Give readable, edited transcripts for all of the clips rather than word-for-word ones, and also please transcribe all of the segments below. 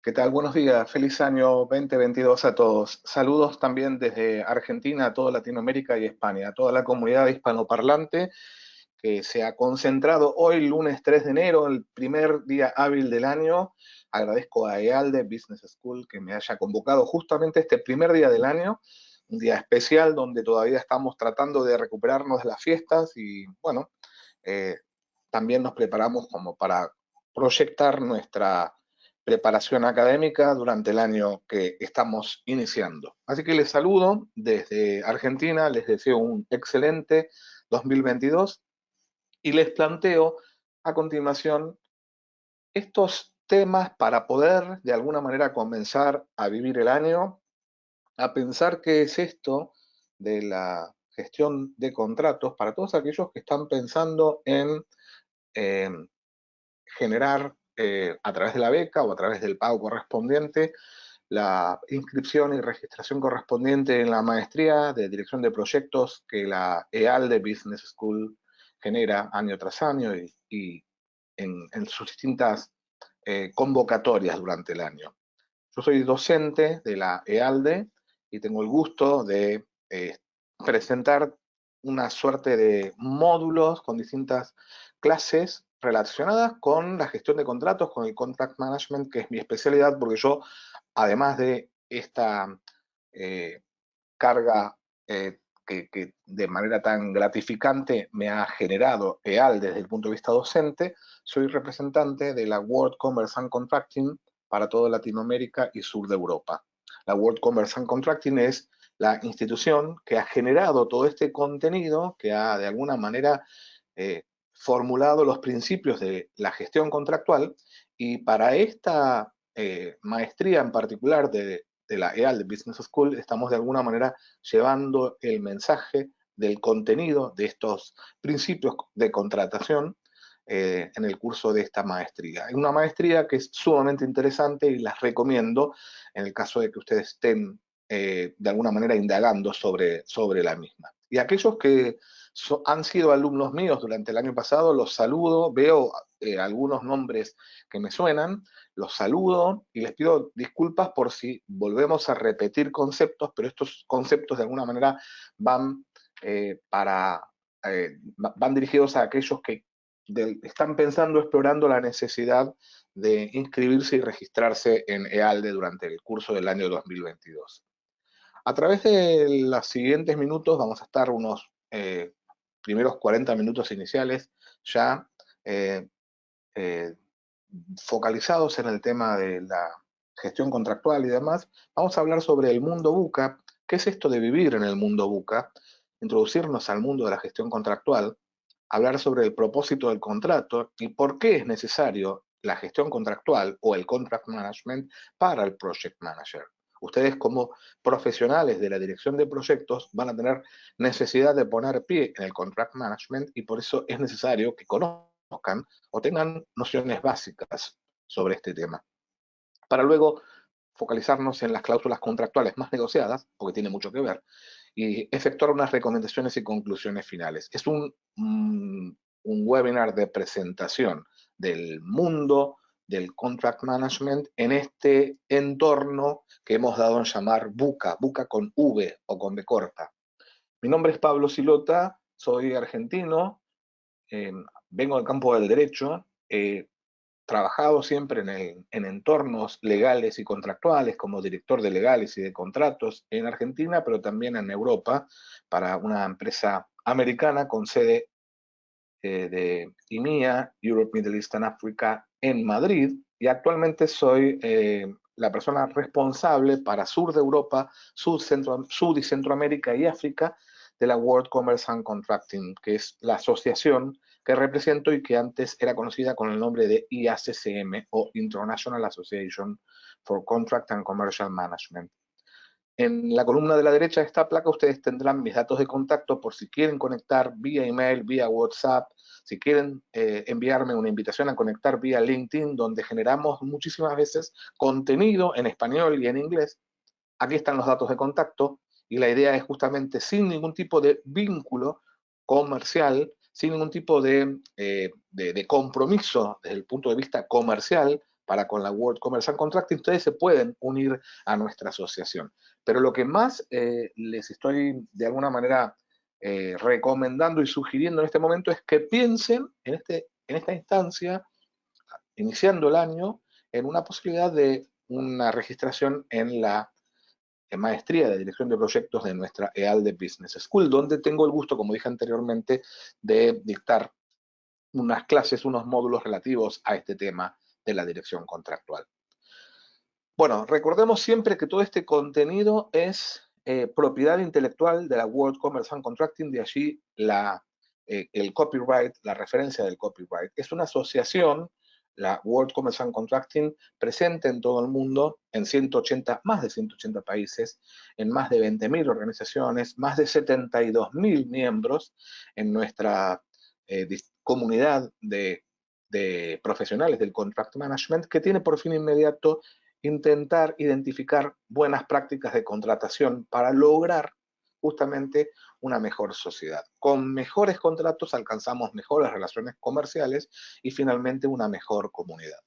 ¿Qué tal? Buenos días. Feliz año 2022 a todos. Saludos también desde Argentina a toda Latinoamérica y España, a toda la comunidad hispanoparlante que se ha concentrado hoy, lunes 3 de enero, el primer día hábil del año. Agradezco a EALDE Business School que me haya convocado justamente este primer día del año, un día especial donde todavía estamos tratando de recuperarnos de las fiestas y, bueno, eh, también nos preparamos como para proyectar nuestra preparación académica durante el año que estamos iniciando. Así que les saludo desde Argentina, les deseo un excelente 2022 y les planteo a continuación estos temas para poder de alguna manera comenzar a vivir el año, a pensar qué es esto de la gestión de contratos para todos aquellos que están pensando en eh, generar a través de la beca o a través del pago correspondiente la inscripción y registración correspondiente en la maestría de dirección de proyectos que la EALDE Business School genera año tras año y en sus distintas convocatorias durante el año. Yo soy docente de la EALDE y tengo el gusto de presentar una suerte de módulos con distintas clases relacionadas con la gestión de contratos, con el contract management, que es mi especialidad, porque yo, además de esta eh, carga que de manera tan gratificante me ha generado EAL desde el punto de vista docente, soy representante de la World Commerce and Contracting para toda Latinoamérica y sur de Europa. La World Commerce and Contracting es la institución que ha generado todo este contenido, que ha de alguna manera formulado los principios de la gestión contractual, y para esta maestría en particular de la EAL de Business School estamos de alguna manera llevando el mensaje del contenido de estos principios de contratación en el curso de esta maestría. Es una maestría que es sumamente interesante y las recomiendo en el caso de que ustedes estén de alguna manera indagando sobre la misma. Y aquellos que han sido alumnos míos durante el año pasado, los saludo, veo algunos nombres que me suenan, los saludo y les pido disculpas por si volvemos a repetir conceptos, pero estos conceptos de alguna manera van, van dirigidos a aquellos que están pensando, explorando la necesidad de inscribirse y registrarse en EALDE durante el curso del año 2022. A través de los siguientes minutos vamos a estar unos primeros 40 minutos iniciales ya eh, eh, focalizados en el tema de la gestión contractual y demás. Vamos a hablar sobre el mundo buca, qué es esto de vivir en el mundo buca, introducirnos al mundo de la gestión contractual, hablar sobre el propósito del contrato y por qué es necesario la gestión contractual o el contract management para el project manager. Ustedes como profesionales de la dirección de proyectos van a tener necesidad de poner pie en el contract management y por eso es necesario que conozcan o tengan nociones básicas sobre este tema. Para luego focalizarnos en las cláusulas contractuales más negociadas, porque tiene mucho que ver, y efectuar unas recomendaciones y conclusiones finales. Es un webinar de presentación del mundo del contract management en este entorno que hemos dado en llamar buca, buca con V o con B corta. Mi nombre es Pablo Silota, soy argentino, eh, vengo del campo del derecho, trabajado siempre en entornos legales y contractuales como director de legales y de contratos en Argentina, pero también en Europa para una empresa americana con sede de IMEA, Europe, Middle East and Africa, en Madrid, y actualmente soy la persona responsable para sur de Europa, Sud y Centroamérica y África de la World Commerce and Contracting, que es la asociación que represento y que antes era conocida con el nombre de IACCM o International Association for Contract and Commercial Management. En la columna de la derecha de esta placa ustedes tendrán mis datos de contacto por si quieren conectar vía email, vía WhatsApp, si quieren enviarme una invitación a conectar vía LinkedIn, donde generamos muchísimas veces contenido en español y en inglés. Aquí están los datos de contacto y la idea es justamente sin ningún tipo de vínculo comercial, sin ningún tipo de compromiso desde el punto de vista comercial, para con la World Commerce and Contracting, ustedes se pueden unir a nuestra asociación. Pero lo que más les estoy de alguna manera recomendando y sugiriendo en este momento es que piensen en esta instancia, iniciando el año, en una posibilidad de una registración en la maestría de dirección de proyectos de nuestra EALDE Business School, donde tengo el gusto, como dije anteriormente, de dictar unas clases, unos módulos relativos a este tema de la dirección contractual. Bueno, recordemos siempre que todo este contenido es propiedad intelectual de la World Commerce and Contracting, de allí el copyright, la referencia del copyright. Es una asociación, la World Commerce and Contracting, presente en todo el mundo, en más de 180 países, en más de 20.000 organizaciones, más de 72.000 miembros en nuestra comunidad de profesionales del contract management, que tiene por fin inmediato intentar identificar buenas prácticas de contratación para lograr justamente una mejor sociedad. Con mejores contratos alcanzamos mejores relaciones comerciales y finalmente una mejor comunidad.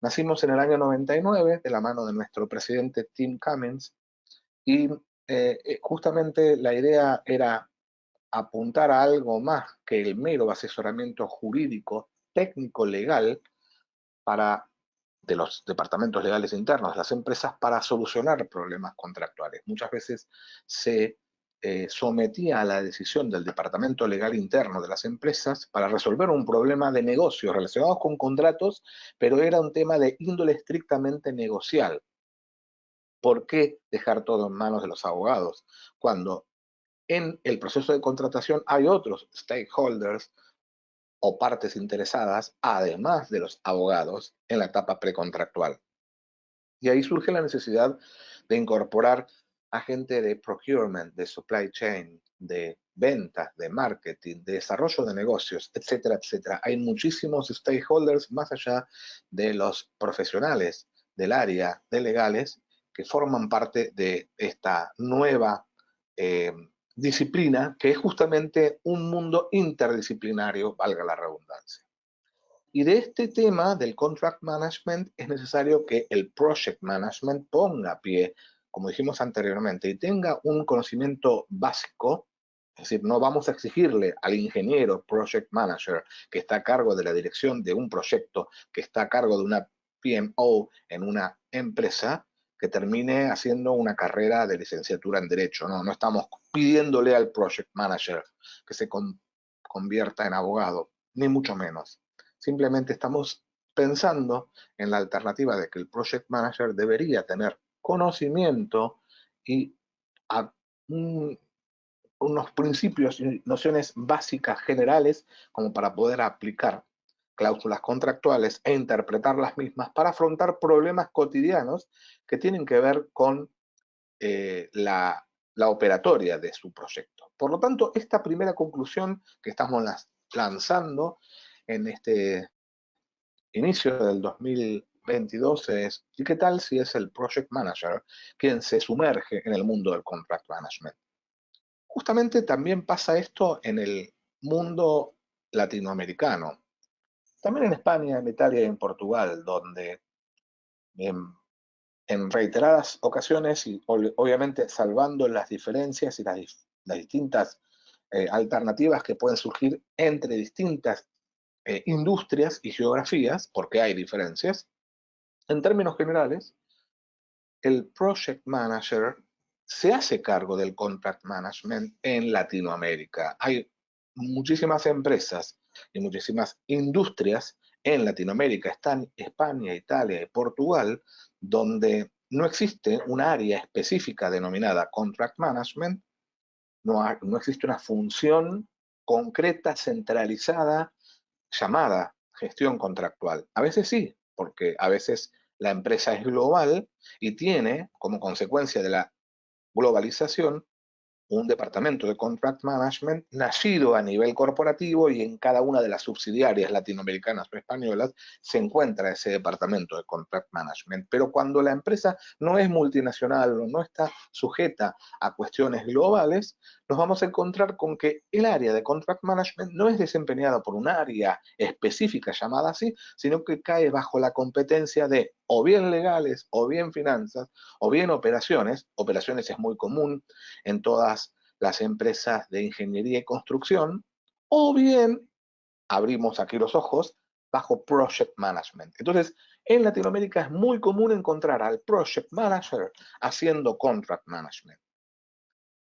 Nacimos en el año 99 de la mano de nuestro presidente Tim Cummins y justamente la idea era apuntar a algo más que el mero asesoramiento jurídico, técnico, legal de los departamentos legales internos de las empresas para solucionar problemas contractuales. Muchas veces se sometía a la decisión del departamento legal interno de las empresas para resolver un problema de negocios relacionados con contratos, pero era un tema de índole estrictamente negocial. ¿Por qué dejar todo en manos de los abogados cuando en el proceso de contratación hay otros stakeholders o partes interesadas, además de los abogados, en la etapa precontractual? Y ahí surge la necesidad de incorporar a gente de procurement, de supply chain, de ventas, de marketing, de desarrollo de negocios, etcétera, etcétera. Hay muchísimos stakeholders más allá de los profesionales del área de legales que forman parte de esta nueva disciplina, que es justamente un mundo interdisciplinario, valga la redundancia. Y de este tema del contract management es necesario que el project management ponga pie, como dijimos anteriormente, y tenga un conocimiento básico. Es decir, no vamos a exigirle al ingeniero project manager que está a cargo de la dirección de un proyecto, que está a cargo de una PMO en una empresa, que termine haciendo una carrera de licenciatura en Derecho. No estamos pidiéndole al project manager que se convierta en abogado, ni mucho menos. Simplemente estamos pensando en la alternativa de que el project manager debería tener conocimiento y unos principios y nociones básicas generales como para poder aplicar cláusulas contractuales e interpretar las mismas para afrontar problemas cotidianos que tienen que ver con la operatoria de su proyecto. Por lo tanto, esta primera conclusión que estamos lanzando en este inicio del 2022 es: ¿y qué tal si es el project manager quien se sumerge en el mundo del contract management? Justamente también pasa esto en el mundo latinoamericano, también en España, en Italia y en Portugal, donde en reiteradas ocasiones, y obviamente salvando las diferencias y las distintas alternativas que pueden surgir entre distintas industrias y geografías, porque hay diferencias, en términos generales, el project manager se hace cargo del contract management en Latinoamérica. Hay muchísimas empresas y muchísimas industrias en Latinoamérica, están España, Italia y Portugal, donde no existe un área específica denominada contract management, no existe una función concreta, centralizada, llamada gestión contractual. A veces sí, porque a veces la empresa es global y tiene, como consecuencia de la globalización, un departamento de contract management nacido a nivel corporativo, y en cada una de las subsidiarias latinoamericanas o españolas se encuentra ese departamento de contract management. Pero cuando la empresa no es multinacional o no está sujeta a cuestiones globales, nos vamos a encontrar con que el área de contract management no es desempeñada por un área específica llamada así, sino que cae bajo la competencia de o bien legales, o bien finanzas, o bien operaciones. Operaciones es muy común en todas las empresas de ingeniería y construcción, o bien, abrimos aquí los ojos, bajo project management. Entonces, en Latinoamérica es muy común encontrar al project manager haciendo contract management.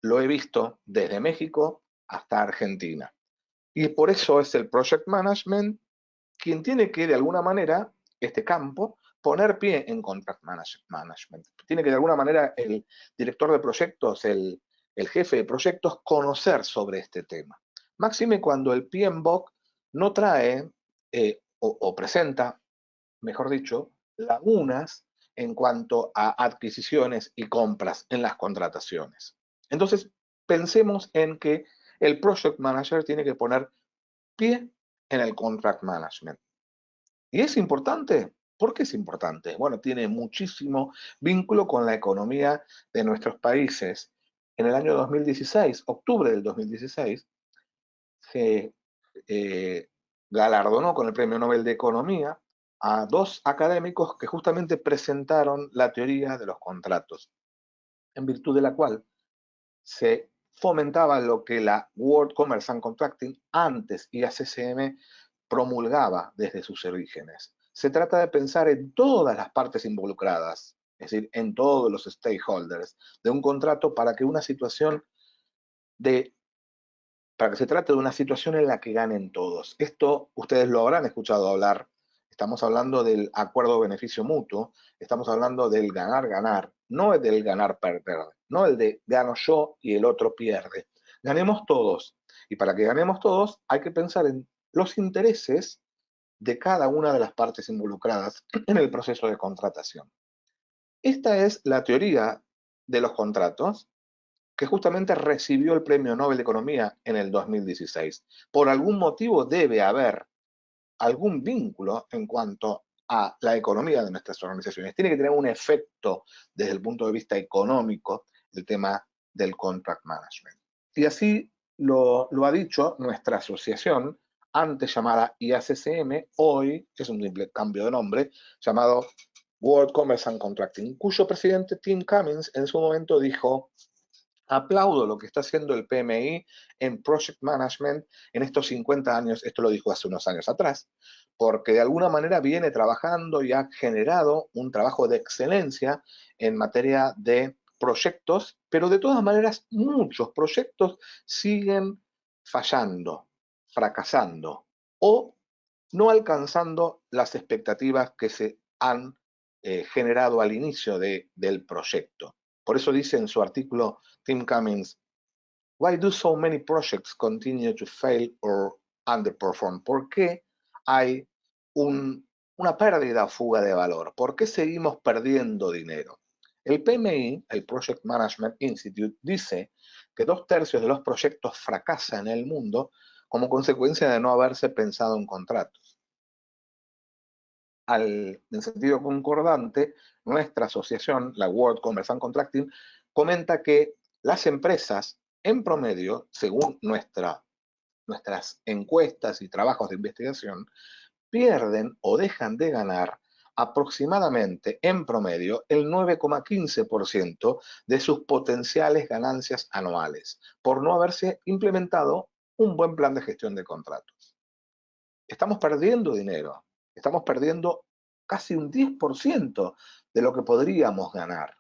Lo he visto desde México hasta Argentina. Y por eso es el project management quien tiene que, de alguna manera, este campo, poner pie en contract management. Tiene que, de alguna manera, el director de proyectos, el jefe de proyectos, conocer sobre este tema. Máxime cuando el PMBOK no trae o presenta, mejor dicho, lagunas en cuanto a adquisiciones y compras en las contrataciones. Entonces, pensemos en que el project manager tiene que poner pie en el contract management. ¿Y es importante? ¿Por qué es importante? Bueno, tiene muchísimo vínculo con la economía de nuestros países. En el año 2016, octubre del 2016, se eh, galardonó con el Premio Nobel de Economía a dos académicos que justamente presentaron la teoría de los contratos, en virtud de la cual se fomentaba lo que la World Commerce and Contracting, antes IACCM, promulgaba desde sus orígenes. Se trata de pensar en todas las partes involucradas, es decir, en todos los stakeholders de un contrato para que una situación de para que se trate de una situación en la que ganen todos. Esto ustedes lo habrán escuchado hablar. Estamos hablando del acuerdo beneficio mutuo, estamos hablando del ganar-ganar, no el del ganar-perder, no el de gano yo y el otro pierde. Ganemos todos. Y para que ganemos todos hay que pensar en los intereses de cada una de las partes involucradas en el proceso de contratación. Esta es la teoría de los contratos que justamente recibió el Premio Nobel de Economía en el 2016. Por algún motivo debe haber algún vínculo en cuanto a la economía de nuestras organizaciones. Tiene que tener un efecto desde el punto de vista económico el tema del contract management. Y así lo ha dicho nuestra asociación, antes llamada IACCM, hoy es un simple cambio de nombre, llamado World Commerce and Contracting, cuyo presidente Tim Cummins en su momento dijo: aplaudo lo que está haciendo el PMI en Project Management en estos 50 años, esto lo dijo hace unos años atrás, porque de alguna manera viene trabajando y ha generado un trabajo de excelencia en materia de proyectos, pero de todas maneras muchos proyectos siguen fallando, fracasando o no alcanzando las expectativas que se han generado al inicio del proyecto. Por eso dice en su artículo Tim Cummins: Why do so many projects continue to fail or underperform? ¿Por qué hay una pérdida o fuga de valor? ¿Por qué seguimos perdiendo dinero? El PMI, el Project Management Institute, dice que 2/3 de los proyectos fracasan en el mundo como consecuencia de no haberse pensado en contratos. En sentido concordante, nuestra asociación, la World Commerce and Contracting, comenta que las empresas, en promedio, según nuestras encuestas y trabajos de investigación, pierden o dejan de ganar aproximadamente, en promedio, el 9,15% de sus potenciales ganancias anuales, por no haberse implementado un buen plan de gestión de contratos. Estamos perdiendo dinero, estamos perdiendo casi un 10% de lo que podríamos ganar.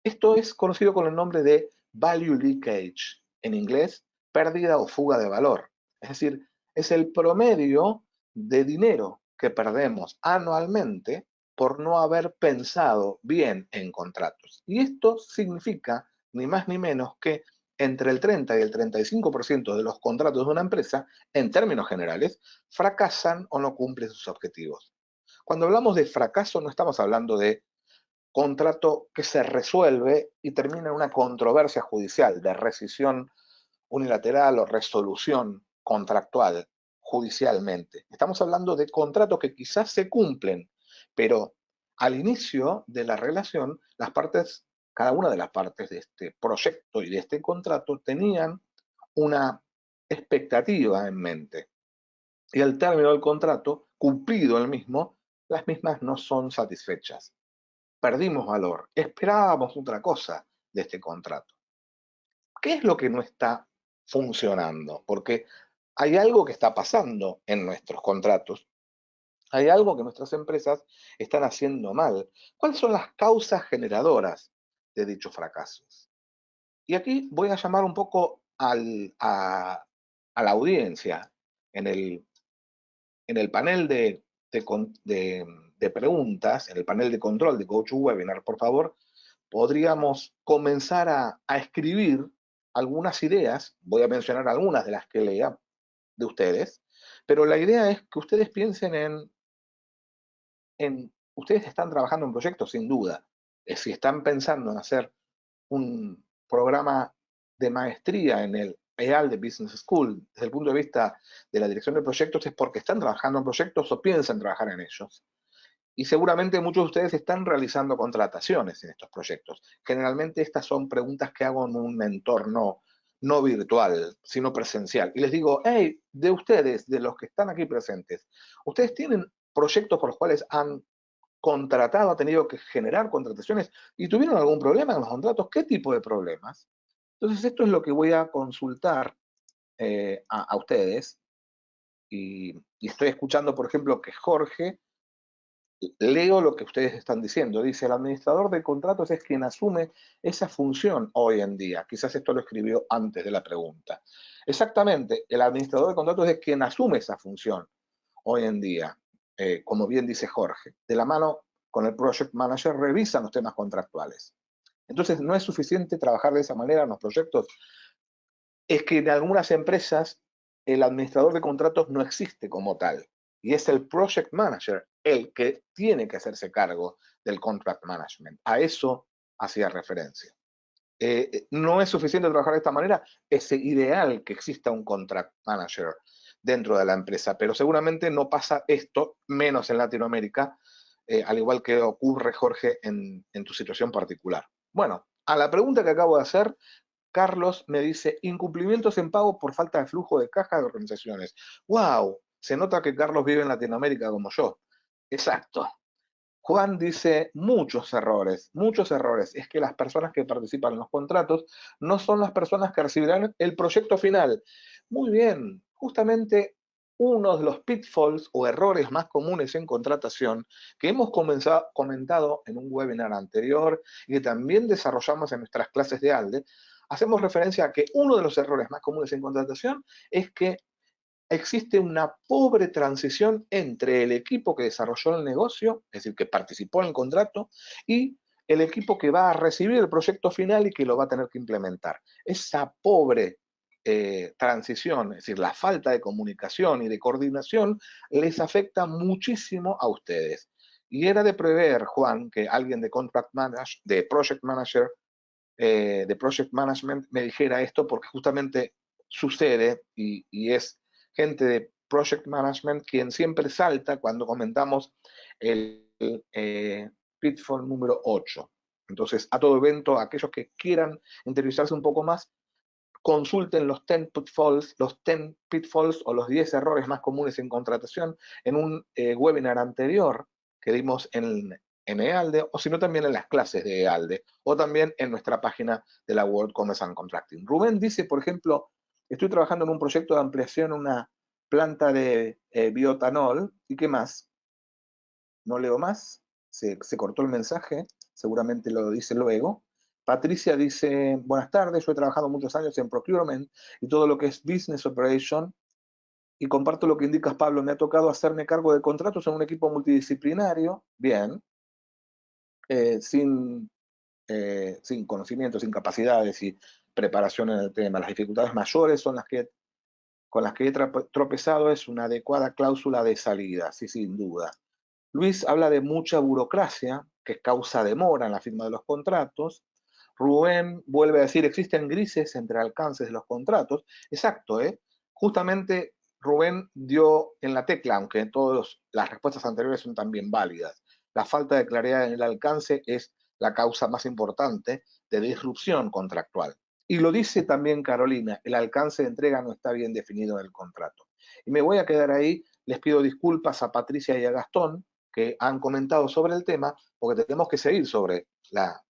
Esto es conocido con el nombre de value leakage, en inglés, pérdida o fuga de valor. Es decir, es el promedio de dinero que perdemos anualmente por no haber pensado bien en contratos. Y esto significa, ni más ni menos, que entre el 30 y el 35% de los contratos de una empresa, en términos generales, fracasan o no cumplen sus objetivos. Cuando hablamos de fracaso, no estamos hablando de contrato que se resuelve y termina en una controversia judicial de rescisión unilateral o resolución contractual judicialmente. Estamos hablando de contratos que quizás se cumplen, pero al inicio de la relación, las partes, cada una de las partes de este proyecto y de este contrato tenían una expectativa en mente. Y al término del contrato, cumplido el mismo, las mismas no son satisfechas. Perdimos valor, esperábamos otra cosa de este contrato. ¿Qué es lo que no está funcionando? Porque hay algo que está pasando en nuestros contratos, hay algo que nuestras empresas están haciendo mal. ¿Cuáles son las causas generadoras de dichos fracasos? Y aquí voy a llamar un poco a la audiencia. En el panel de preguntas, en el panel de control de GoToWebinar, por favor, podríamos comenzar a escribir algunas ideas. Voy a mencionar algunas de las que lea de ustedes, pero la idea es que ustedes piensen ustedes están trabajando en proyectos, sin duda. Si están pensando en hacer un programa de maestría en el EALDE Business School, desde el punto de vista de la dirección de proyectos, es porque están trabajando en proyectos o piensan trabajar en ellos. Y seguramente muchos de ustedes están realizando contrataciones en estos proyectos. Generalmente estas son preguntas que hago en un entorno no virtual, sino presencial. Y les digo, hey, de ustedes, de los que están aquí presentes, ¿ustedes tienen proyectos por los cuales han contratado, han tenido que generar contrataciones y tuvieron algún problema en los contratos? ¿Qué tipo de problemas? Entonces esto es lo que voy a consultar a ustedes y estoy escuchando, por ejemplo, que Jorge, leo lo que ustedes están diciendo. Dice, el administrador de contratos es quien asume esa función hoy en día. Quizás esto lo escribió antes de la pregunta. Exactamente, el administrador de contratos es quien asume esa función hoy en día. Como bien dice Jorge, de la mano con el project manager revisan los temas contractuales. Entonces, no es suficiente trabajar de esa manera en los proyectos. Es que en algunas empresas el administrador de contratos no existe como tal y es el project manager el que tiene que hacerse cargo del contract management. A eso hacía referencia. No es suficiente trabajar de esta manera, es ideal que exista un contract manager dentro de la empresa, pero seguramente no pasa esto, menos en Latinoamérica, al igual que ocurre, Jorge, en tu situación particular. Bueno, a la pregunta que acabo de hacer, Carlos me dice, incumplimientos en pago por falta de flujo de caja de organizaciones. ¡Wow! Se nota que Carlos vive en Latinoamérica como yo. Exacto. Juan dice, muchos errores, muchos errores. Es que las personas que participan en los contratos no son las personas que recibirán el proyecto final. Muy bien, justamente uno de los pitfalls o errores más comunes en contratación que hemos comentado en un webinar anterior y que también desarrollamos en nuestras clases de ALDE, hacemos referencia a que uno de los errores más comunes en contratación es que existe una pobre transición entre el equipo que desarrolló el negocio, es decir, que participó en el contrato, y el equipo que va a recibir el proyecto final y que lo va a tener que implementar. Esa pobre transición, es decir, la falta de comunicación y de coordinación, les afecta muchísimo a ustedes. Y era de prever, Juan, que alguien de de project manager, de project management me dijera esto, porque justamente sucede y es gente de project management quien siempre salta cuando comentamos el pitfall número 8. Entonces, a todo evento, aquellos que quieran interiorizarse un poco más, consulten los 10 pitfalls o los 10 errores más comunes en contratación en un webinar anterior que dimos en EALDE, o sino también en las clases de EALDE, o también en nuestra página de la World Commerce and Contracting. Rubén dice, por ejemplo, estoy trabajando en un proyecto de ampliación en una planta de bioetanol, ¿y qué más? No leo más, se cortó el mensaje, seguramente lo dice luego. Patricia dice, buenas tardes, yo he trabajado muchos años en procurement y todo lo que es business operation, y comparto lo que indicas, Pablo, me ha tocado hacerme cargo de contratos en un equipo multidisciplinario, bien, sin sin conocimiento, sin capacidades y preparación en el tema. Las dificultades mayores son las que con las que he tropezado es una adecuada cláusula de salida, sí, sin duda. Luis habla de mucha burocracia que causa demora en la firma de los contratos. Rubén vuelve a decir, existen grises entre alcances de los contratos. Exacto, ¿eh? Justamente Rubén dio en la tecla, aunque todas las respuestas anteriores son también válidas. La falta de claridad en el alcance es la causa más importante de disrupción contractual. Y lo dice también Carolina, el alcance de entrega no está bien definido en el contrato. Y me voy a quedar ahí, les pido disculpas a Patricia y a Gastón, que han comentado sobre el tema, porque tenemos que seguir sobre la,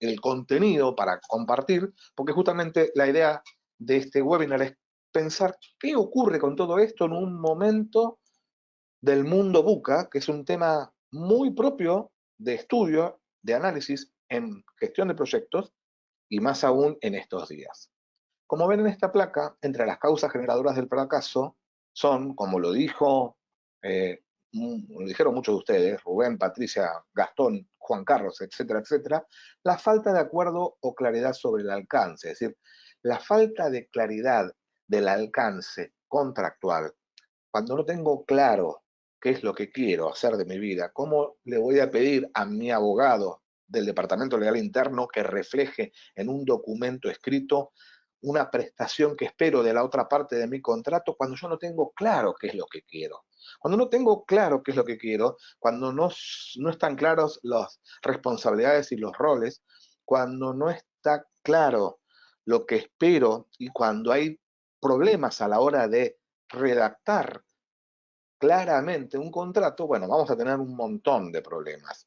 el contenido para compartir, porque justamente la idea de este webinar es pensar qué ocurre con todo esto en un momento del mundo buca, que es un tema muy propio de estudio, de análisis en gestión de proyectos, y más aún en estos días. Como ven en esta placa, entre las causas generadoras del fracaso son, como lo dijeron muchos de ustedes, Rubén, Patricia, Gastón, Juan Carlos, etcétera, etcétera, la falta de acuerdo o claridad sobre el alcance, es decir, la falta de claridad del alcance contractual. Cuando no tengo claro qué es lo que quiero hacer de mi vida, cómo le voy a pedir a mi abogado del Departamento Legal Interno que refleje en un documento escrito una prestación que espero de la otra parte de mi contrato cuando yo no tengo claro qué es lo que quiero. Cuando no tengo claro qué es lo que quiero, cuando no están claros las responsabilidades y los roles, cuando no está claro lo que espero y cuando hay problemas a la hora de redactar claramente un contrato, bueno, vamos a tener un montón de problemas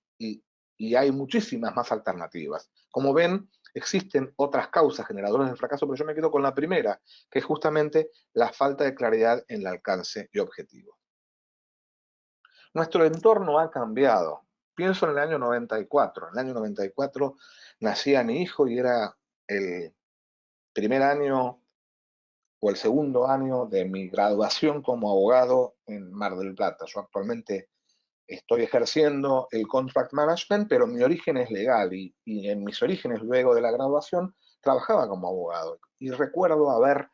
y hay muchísimas más alternativas. Como ven, existen otras causas generadoras del fracaso, pero yo me quedo con la primera, que es justamente la falta de claridad en el alcance y objetivo. Nuestro entorno ha cambiado. Pienso en el año 94. En el año 94 nacía mi hijo y era el primer año o el segundo año de mi graduación como abogado en Mar del Plata. Yo actualmente estoy ejerciendo el contract management, pero mi origen es legal y en mis orígenes luego de la graduación trabajaba como abogado. Y recuerdo haber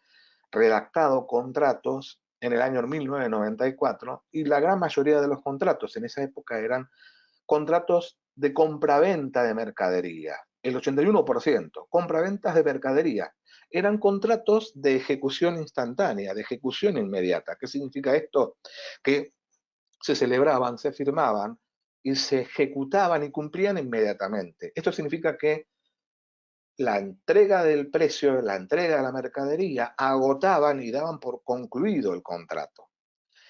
redactado contratos en el año 1994 y la gran mayoría de los contratos en esa época eran contratos de compraventa de mercadería. El 81%, compraventas de mercadería. Eran contratos de ejecución instantánea, de ejecución inmediata. ¿Qué significa esto? Que se celebraban, se firmaban y se ejecutaban y cumplían inmediatamente. Esto significa que la entrega del precio, la entrega de la mercadería, agotaban y daban por concluido el contrato.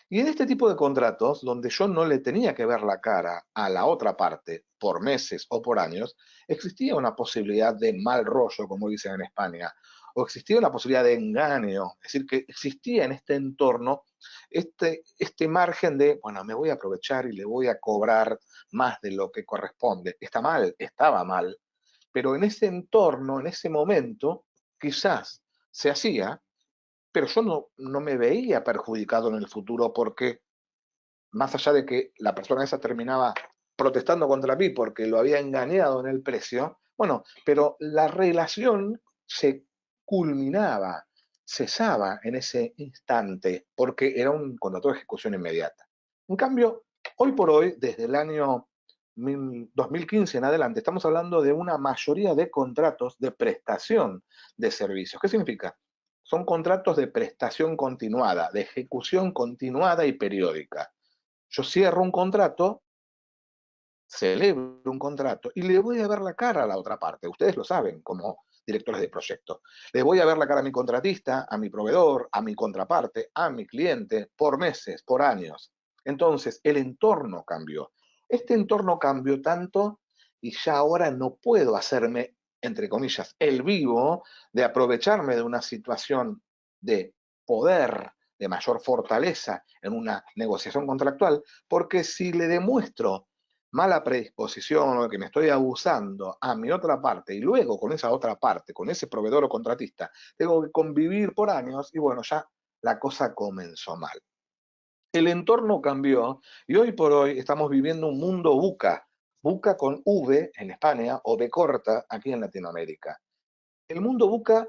Y en este tipo de contratos, donde yo no le tenía que ver la cara a la otra parte por meses o por años, existía una posibilidad de mal rollo, como dicen en España, o existía una posibilidad de engaño, es decir, que existía en este entorno este margen de, bueno, me voy a aprovechar y le voy a cobrar más de lo que corresponde. Está mal, estaba mal, pero en ese entorno, en ese momento, quizás se hacía, pero yo no me veía perjudicado en el futuro porque, más allá de que la persona esa terminaba protestando contra mí porque lo había engañado en el precio, bueno, pero la relación se culminaba, cesaba en ese instante porque era un contrato de ejecución inmediata. En cambio, hoy por hoy, desde el año 2015 en adelante, estamos hablando de una mayoría de contratos de prestación de servicios. ¿Qué significa? Son contratos de prestación continuada, de ejecución continuada y periódica. Yo cierro un contrato, celebro un contrato y le voy a ver la cara a la otra parte. Ustedes lo saben como directores de proyecto. Le voy a ver la cara a mi contratista, a mi proveedor, a mi contraparte, a mi cliente, por meses, por años. Entonces, el entorno cambió. Este entorno cambió tanto y ya ahora no puedo hacerme, entre comillas, el vivo de aprovecharme de una situación de poder, de mayor fortaleza en una negociación contractual, porque si le demuestro mala predisposición o que me estoy abusando a mi otra parte y luego con esa otra parte, con ese proveedor o contratista, tengo que convivir por años y bueno, ya la cosa comenzó mal. El entorno cambió y hoy por hoy estamos viviendo un mundo buca, buca con V en España o B corta aquí en Latinoamérica. El mundo buca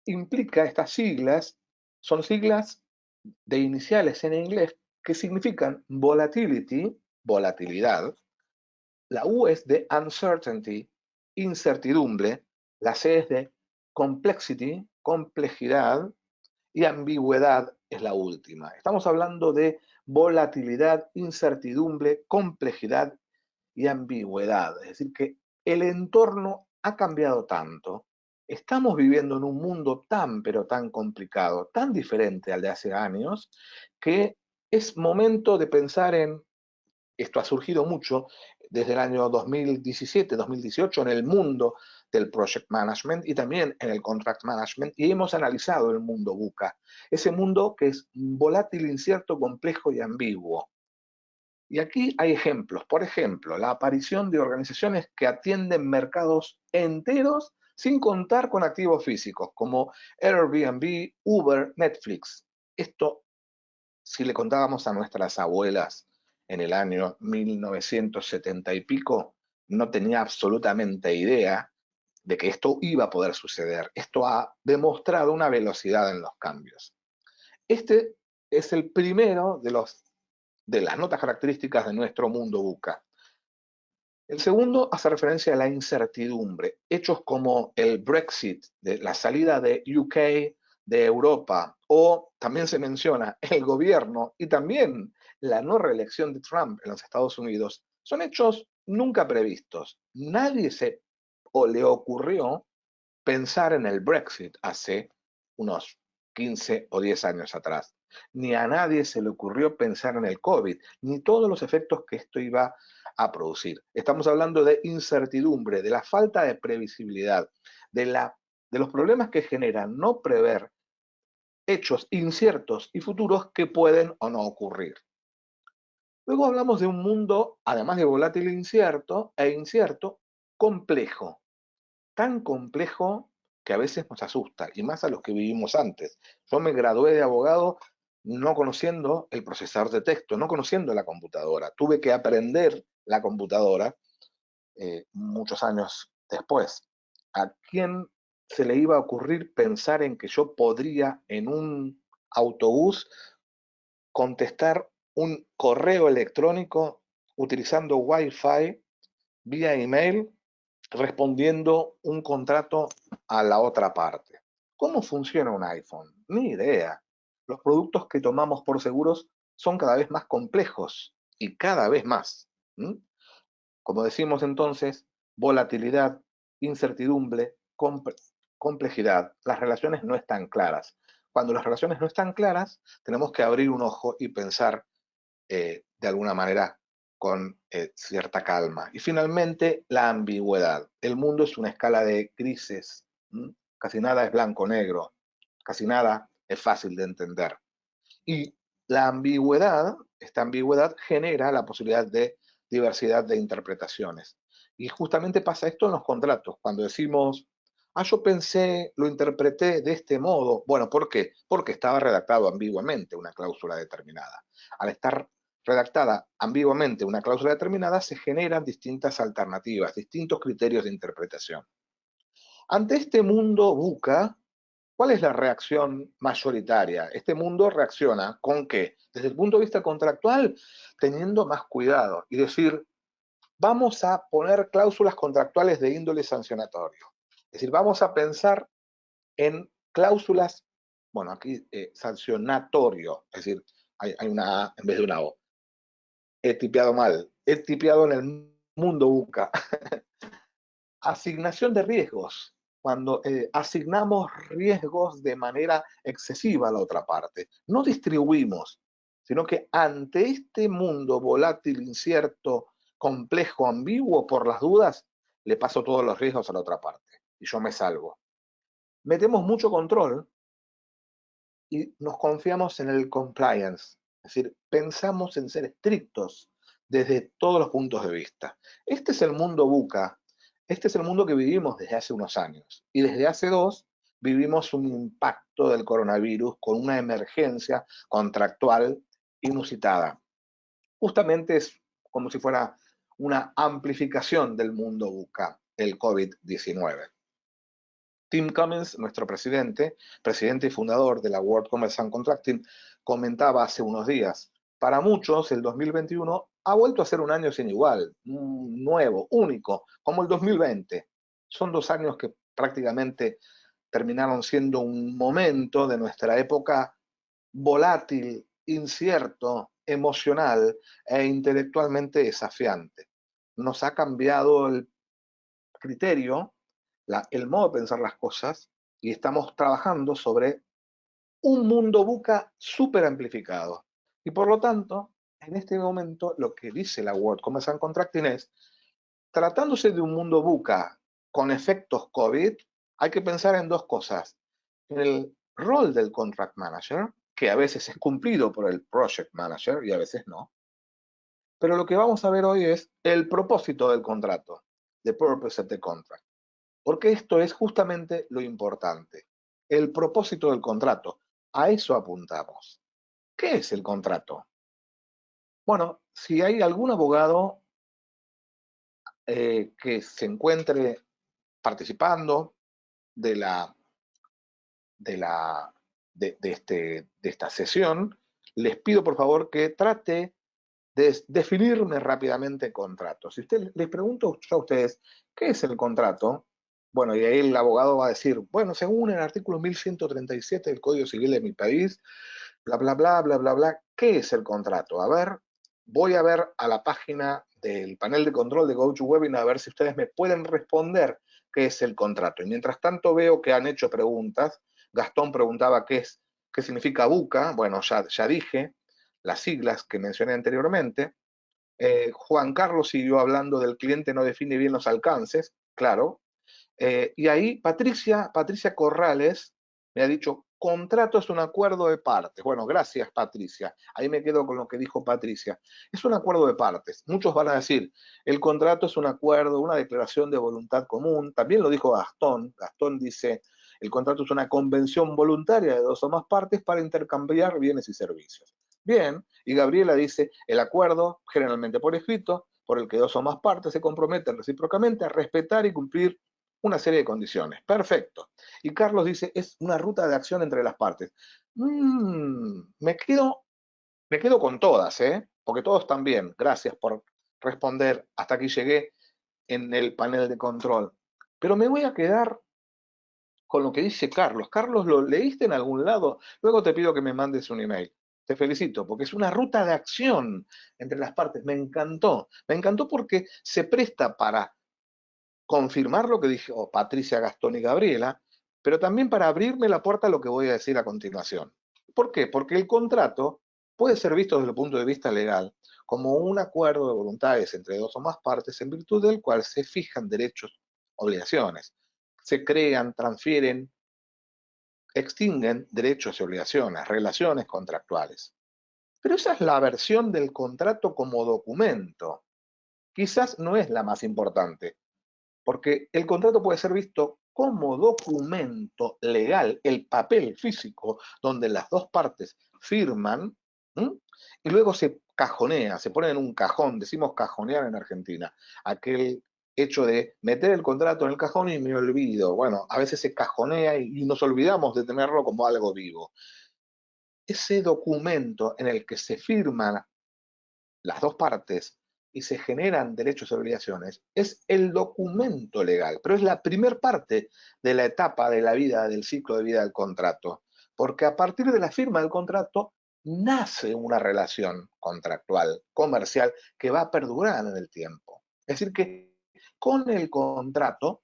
implica estas siglas, son siglas de iniciales en inglés que significan volatility, volatilidad. La U es de uncertainty, incertidumbre. La C es de complexity, complejidad. Y ambigüedad es la última. Estamos hablando de volatilidad, incertidumbre, complejidad y ambigüedad. Es decir, que el entorno ha cambiado tanto Estamos viviendo en un mundo tan, pero tan complicado, tan diferente al de hace años, que es momento de pensar en, esto ha surgido mucho desde el año 2017, 2018 en el mundo del project management y también en el contract management, y hemos analizado el mundo VUCA, ese mundo que es volátil, incierto, complejo y ambiguo. Y aquí hay ejemplos. Por ejemplo, la aparición de organizaciones que atienden mercados enteros sin contar con activos físicos, como Airbnb, Uber, Netflix. Esto, si le contábamos a nuestras abuelas en el año 1970 y pico, no tenía absolutamente idea de que esto iba a poder suceder. Esto ha demostrado una velocidad en los cambios. Este es el primero de las notas características de nuestro mundo VUCA. El segundo hace referencia a la incertidumbre. Hechos como el Brexit, de la salida de UK de Europa, o también se menciona el gobierno y también la no reelección de Trump en los Estados Unidos, son hechos nunca previstos. Nadie se o le ocurrió pensar en el Brexit hace unos 15 o 10 años atrás. Ni a nadie se le ocurrió pensar en el COVID, ni todos los efectos que esto iba a producir. Estamos hablando de incertidumbre, de la falta de previsibilidad, de los problemas que generan no prever hechos inciertos y futuros que pueden o no ocurrir. Luego hablamos de un mundo, además de volátil e incierto, complejo, tan complejo que a veces nos asusta, y más a los que vivimos antes. Yo me gradué de abogado no conociendo el procesador de texto, no conociendo la computadora. Tuve que aprender la computadora muchos años después. ¿A quién se le iba a ocurrir pensar en que yo podría en un autobús contestar un correo electrónico utilizando Wi-Fi vía email respondiendo un contrato a la otra parte? ¿Cómo funciona un iPhone? Ni idea. Los productos que tomamos por seguros son cada vez más complejos y cada vez más. ¿Mm? Como decimos entonces, volatilidad, incertidumbre, complejidad. Las relaciones no están claras. Cuando las relaciones no están claras, tenemos que abrir un ojo y pensar de alguna manera con cierta calma. Y finalmente, la ambigüedad. El mundo es una escala de grises. ¿M? Casi nada es blanco-negro, casi nada es fácil de entender. Y la ambigüedad, esta ambigüedad genera la posibilidad de diversidad de interpretaciones. Y justamente pasa esto en los contratos, cuando decimos, yo pensé, lo interpreté de este modo. Bueno, ¿por qué? Porque estaba redactado ambiguamente una cláusula determinada. Al estar redactada ambiguamente una cláusula determinada, se generan distintas alternativas, distintos criterios de interpretación. Ante este mundo VUCA, ¿cuál es la reacción mayoritaria? Este mundo reacciona ¿con qué? Desde el punto de vista contractual, teniendo más cuidado y decir, vamos a poner cláusulas contractuales de índole sancionatorio. Es decir, vamos a pensar en cláusulas, bueno, aquí sancionatorio, es decir, hay una A en vez de una O. He tipeado mal, he tipeado en el mundo UCA. Asignación de riesgos, cuando asignamos riesgos de manera excesiva a la otra parte. No distribuimos, sino que ante este mundo volátil, incierto, complejo, ambiguo, por las dudas, le paso todos los riesgos a la otra parte y yo me salvo. Metemos mucho control y nos confiamos en el compliance, es decir, pensamos en ser estrictos desde todos los puntos de vista. Este es el mundo VUCA, este es el mundo que vivimos desde hace unos años y desde hace dos vivimos un impacto del coronavirus con una emergencia contractual inusitada. Justamente es como si fuera una amplificación del mundo VUCA, el COVID-19. Tim Cummins, nuestro presidente y fundador de la World Commerce and Contracting, comentaba hace unos días, para muchos el 2021 ha vuelto a ser un año sin igual, nuevo, único, como el 2020. Son 2 años que prácticamente terminaron siendo un momento de nuestra época volátil, incierto, emocional e intelectualmente desafiante. Nos ha cambiado el criterio el modo de pensar las cosas y estamos trabajando sobre un mundo VUCA súper amplificado. Y por lo tanto, en este momento, lo que dice la World Commerce and Contracting es, tratándose de un mundo VUCA con efectos COVID, hay que pensar en dos cosas. En el rol del Contract Manager, que a veces es cumplido por el Project Manager y a veces no. Pero lo que vamos a ver hoy es el propósito del contrato, the purpose of the contract. Porque esto es justamente lo importante, el propósito del contrato. A eso apuntamos. ¿Qué es el contrato? Bueno, si hay algún abogado que se encuentre participando de, la, de esta sesión, les pido por favor que trate de definirme rápidamente contrato. Si usted les pregunto a ustedes, ¿qué es el contrato? Bueno, y ahí el abogado va a decir, bueno, según el artículo 1137 del Código Civil de mi país, bla, bla, bla, bla, bla, bla, ¿qué es el contrato? A ver, voy a ver a la página del panel de control de GoToWebinar a ver si ustedes me pueden responder qué es el contrato. Y mientras tanto veo que han hecho preguntas. Gastón preguntaba qué significa VUCA. Bueno, ya dije las siglas que mencioné anteriormente. Juan Carlos siguió hablando del cliente no define bien los alcances, claro. Y ahí Patricia Corrales me ha dicho, contrato es un acuerdo de partes. Bueno, gracias Patricia. Ahí me quedo con lo que dijo Patricia. Es un acuerdo de partes. Muchos van a decir, el contrato es un acuerdo, una declaración de voluntad común. También lo dijo Gastón. Gastón dice, el contrato es una convención voluntaria de dos o más partes para intercambiar bienes y servicios. Bien, y Gabriela dice, el acuerdo, generalmente por escrito, por el que dos o más partes se comprometen recíprocamente a respetar y cumplir una serie de condiciones. Perfecto. Y Carlos dice, es una ruta de acción entre las partes. Me quedo con todas, ¿eh? Porque todos están bien. Gracias por responder. Hasta aquí llegué en el panel de control. Pero me voy a quedar con lo que dice Carlos. Carlos, ¿lo leíste en algún lado? Luego te pido que me mandes un email. Te felicito, porque es una ruta de acción entre las partes. Me encantó. Me encantó porque se presta para confirmar lo que dijo Patricia, Gastón y Gabriela, pero también para abrirme la puerta a lo que voy a decir a continuación. ¿Por qué? Porque el contrato puede ser visto desde el punto de vista legal como un acuerdo de voluntades entre dos o más partes en virtud del cual se fijan derechos, obligaciones, se crean, transfieren, extinguen derechos y obligaciones, relaciones contractuales. Pero esa es la versión del contrato como documento. Quizás no es la más importante, porque el contrato puede ser visto como documento legal, el papel físico donde las dos partes firman, ¿m? Y luego se cajonea, se pone en un cajón, decimos cajonear en Argentina, aquel hecho de meter el contrato en el cajón y me olvido. Bueno, a veces se cajonea y nos olvidamos de tenerlo como algo vivo. Ese documento en el que se firman las dos partes y se generan derechos y obligaciones, es el documento legal, pero es la primer parte de la etapa de la vida, del ciclo de vida del contrato, porque a partir de la firma del contrato nace una relación contractual, comercial, que va a perdurar en el tiempo. Es decir, que con el contrato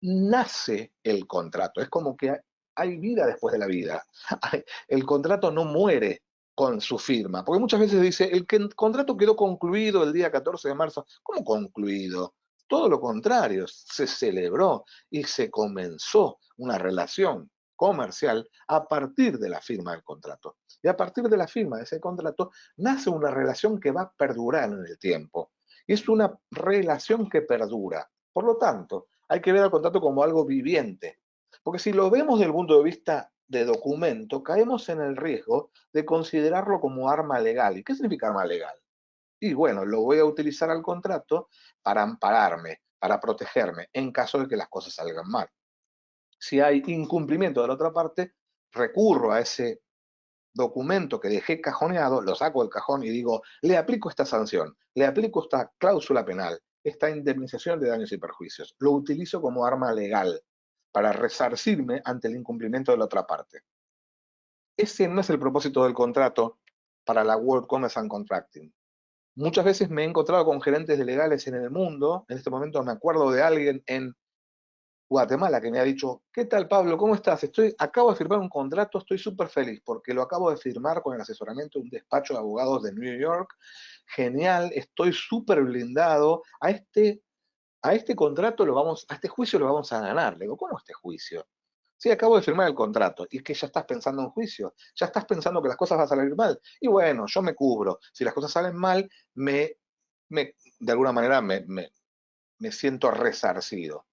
nace el contrato, es como que hay vida después de la vida. El contrato no muere con su firma, porque muchas veces dice, el contrato quedó concluido el día 14 de marzo. ¿Cómo concluido? Todo lo contrario, se celebró y se comenzó una relación comercial a partir de la firma del contrato. Y a partir de la firma de ese contrato nace una relación que va a perdurar en el tiempo. Y es una relación que perdura. Por lo tanto, hay que ver al contrato como algo viviente. Porque si lo vemos desde el punto de vista de documento, caemos en el riesgo de considerarlo como arma legal. ¿Y qué significa arma legal? Y bueno, lo voy a utilizar al contrato para ampararme, para protegerme, en caso de que las cosas salgan mal. Si hay incumplimiento de la otra parte, recurro a ese documento que dejé cajoneado, lo saco del cajón y digo, le aplico esta sanción, le aplico esta cláusula penal, esta indemnización de daños y perjuicios. Lo utilizo como arma legal para resarcirme ante el incumplimiento de la otra parte. Ese no es el propósito del contrato para la World Commerce and Contracting. Muchas veces me he encontrado con gerentes de legales en el mundo, en este momento me acuerdo de alguien en Guatemala, que me ha dicho, ¿qué tal, Pablo? ¿Cómo estás? Acabo de firmar un contrato, estoy súper feliz porque lo acabo de firmar con el asesoramiento de un despacho de abogados de New York. Genial, estoy súper blindado. A este contrato a este juicio lo vamos a ganar. Le digo, ¿cómo este juicio? Sí, acabo de firmar el contrato. Y es que ya estás pensando en juicio, ya estás pensando que las cosas van a salir mal. Y bueno, yo me cubro. Si las cosas salen mal, de alguna manera me siento resarcido.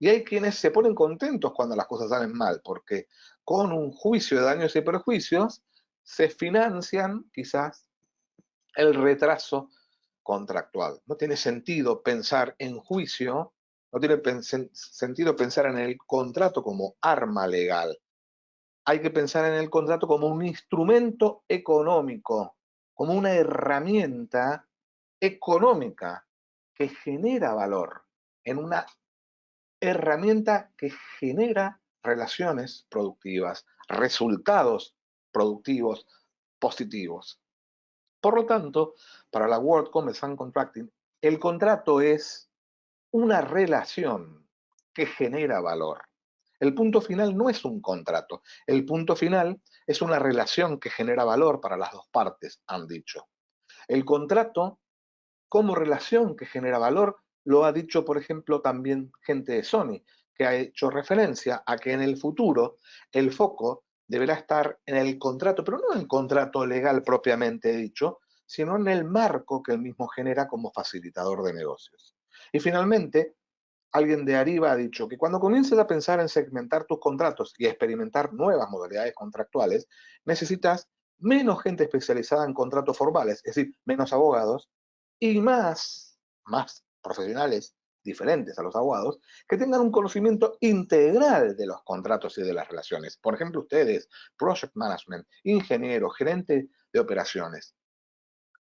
Y hay quienes se ponen contentos cuando las cosas salen mal, porque con un juicio de daños y perjuicios se financian quizás el retraso contractual. No tiene sentido pensar en juicio, no tiene sentido pensar en el contrato como arma legal. Hay que pensar en el contrato como un instrumento económico, como una herramienta económica que genera valor en una herramienta que genera relaciones productivas, resultados productivos positivos. Por lo tanto, para la World Commerce and Contracting, el contrato es una relación que genera valor. El punto final no es un contrato, el punto final es una relación que genera valor para las dos partes, han dicho. El contrato como relación que genera valor, lo ha dicho, por ejemplo, también gente de Sony, que ha hecho referencia a que en el futuro el foco deberá estar en el contrato, pero no en el contrato legal propiamente dicho, sino en el marco que el mismo genera como facilitador de negocios. Y finalmente, alguien de arriba ha dicho que cuando comiences a pensar en segmentar tus contratos y a experimentar nuevas modalidades contractuales, necesitas menos gente especializada en contratos formales, es decir, menos abogados, y más profesionales diferentes a los abogados, que tengan un conocimiento integral de los contratos y de las relaciones. Por ejemplo, ustedes, project management, ingeniero, gerente de operaciones.